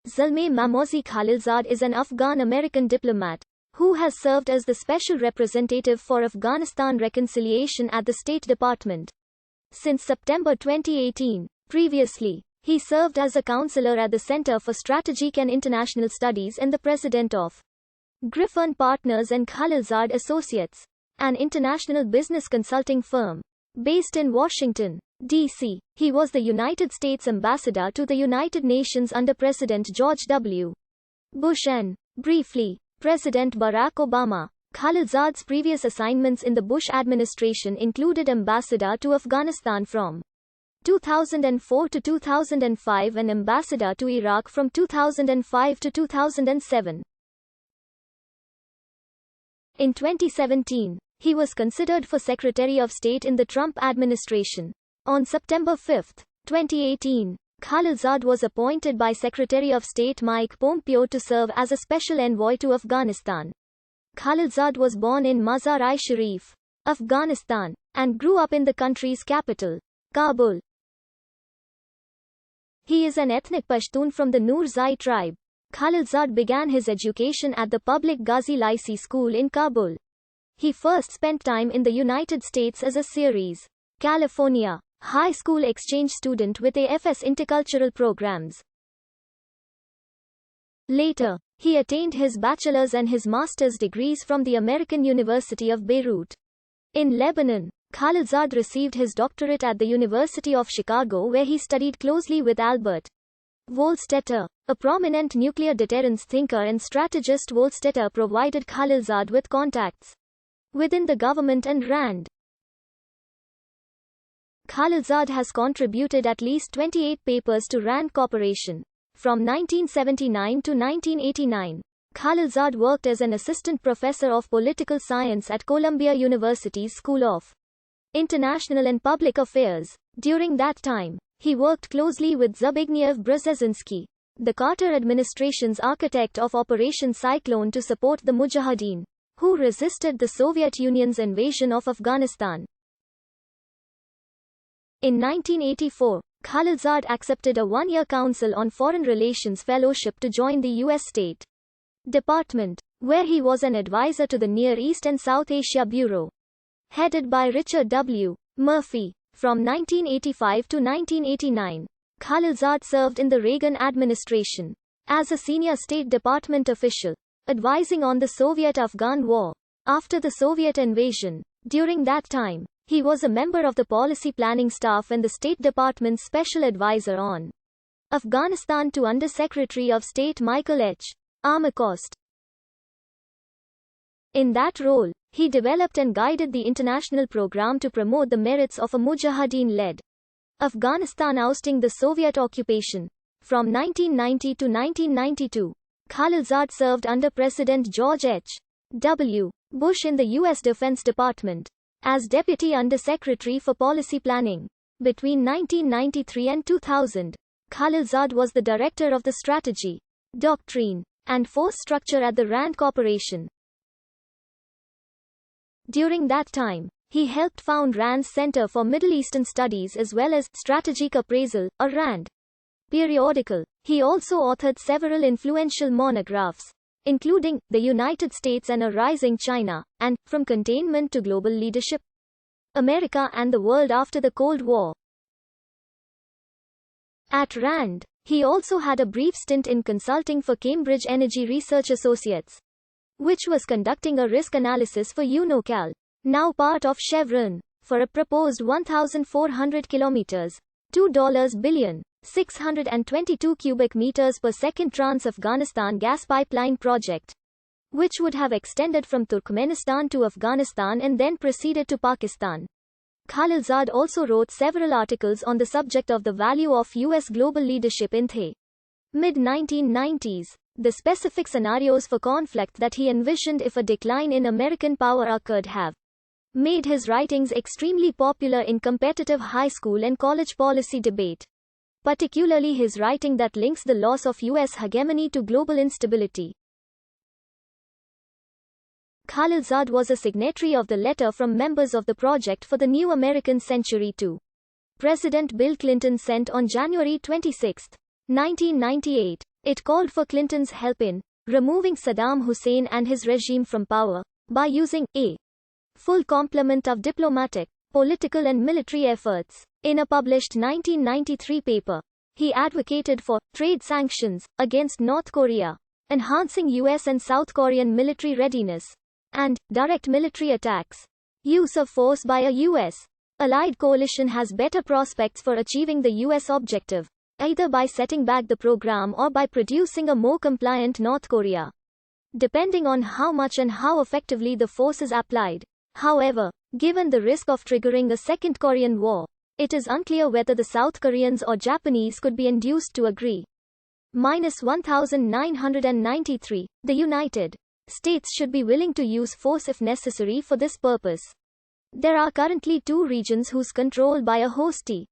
Zalmay Khalilzad is an Afghan-American diplomat who has served as the Special Representative for Afghanistan Reconciliation at the State Department since September 2018. Previously, he served as a counselor at the Center for Strategic and International Studies and the president of Griffin Partners and Khalilzad Associates, an international business consulting firm based in Washington, D.C. He was the United States ambassador to the United Nations under President George W. Bush and, briefly, President Barack Obama. Khalilzad's previous assignments in the Bush administration included ambassador to Afghanistan from 2004 to 2005 and ambassador to Iraq from 2005 to 2007. In 2017, he was considered for Secretary of State in the Trump administration. On September 5, 2018, Khalilzad was appointed by Secretary of State Mike Pompeo to serve as a special envoy to Afghanistan. Khalilzad was born in Mazar-i-Sharif, Afghanistan, and grew up in the country's capital, Kabul. He is an ethnic Pashtun from the Nurzai tribe. Khalilzad began his education at the public Ghazi Laisi School in Kabul. He first spent time in the United States as a Ceres, California, high school exchange student with AFS intercultural programs. Later, he attained his bachelor's and his master's degrees from the American University of Beirut. In Lebanon, Khalilzad received his doctorate at the University of Chicago, where he studied closely with Albert Wohlstetter, a prominent nuclear deterrence thinker and strategist. Wohlstetter provided Khalilzad with contacts within the government and RAND. Khalilzad has contributed at least 28 papers to RAND Corporation. From 1979 to 1989, Khalilzad worked as an assistant professor of political science at Columbia University's School of International and Public Affairs. During that time, he worked closely with Zbigniew Brzezinski, the Carter administration's architect of Operation Cyclone, to support the Mujahideen, who resisted the Soviet Union's invasion of Afghanistan. In 1984, Khalilzad accepted a one-year Council on Foreign Relations fellowship to join the U.S. State Department, where he was an advisor to the Near East and South Asia Bureau, headed by Richard W. Murphy. From 1985 to 1989, Khalilzad served in the Reagan administration as a senior State Department official, advising on the Soviet-Afghan War after the Soviet invasion. During that time, he was a member of the policy planning staff and the State Department's special advisor on Afghanistan to Under-Secretary of State Michael H. Armacost. In that role, he developed and guided the international program to promote the merits of a Mujahideen-led Afghanistan ousting the Soviet occupation. From 1990 to 1992, Khalilzad served under President George H. W. Bush in the U.S. Defense Department as Deputy Under-Secretary for Policy Planning. Between 1993 and 2000, Khalilzad was the director of the Strategy, Doctrine, and Force Structure at the RAND Corporation. During that time, he helped found RAND's Center for Middle Eastern Studies as well as Strategic Appraisal, a RAND periodical. He also authored several influential monographs, including The United States and a Rising China, and From Containment to Global Leadership, America and the World After the Cold War. At RAND, he also had a brief stint in consulting for Cambridge Energy Research Associates, which was conducting a risk analysis for UNOCAL, now part of Chevron, for a proposed 1,400 kilometers, $2 billion, 622 cubic meters per second Trans-Afghanistan gas pipeline project, which would have extended from Turkmenistan to Afghanistan and then proceeded to Pakistan. Khalilzad also wrote several articles on the subject of the value of U.S. global leadership in the mid-1990s. The specific scenarios for conflict that he envisioned if a decline in American power occurred have made his writings extremely popular in competitive high school and college policy debate, particularly his writing that links the loss of U.S. hegemony to global instability. Khalilzad was a signatory of the letter from members of the Project for the New American Century to President Bill Clinton sent on January 26, 1998. It called for Clinton's help in removing Saddam Hussein and his regime from power by using a full complement of diplomatic, political and military efforts. In a published 1993 paper, he advocated for trade sanctions against North Korea, enhancing US and South Korean military readiness, and direct military attacks. Use of force by a US allied coalition has better prospects for achieving the US objective, either by setting back the program or by producing a more compliant North Korea, depending on how much and how effectively the force is applied. However, given the risk of triggering a second Korean War, it is unclear whether the South Koreans or Japanese could be induced to agree. -1993. The United States should be willing to use force if necessary for this purpose. There are currently two regions whose control by a hostility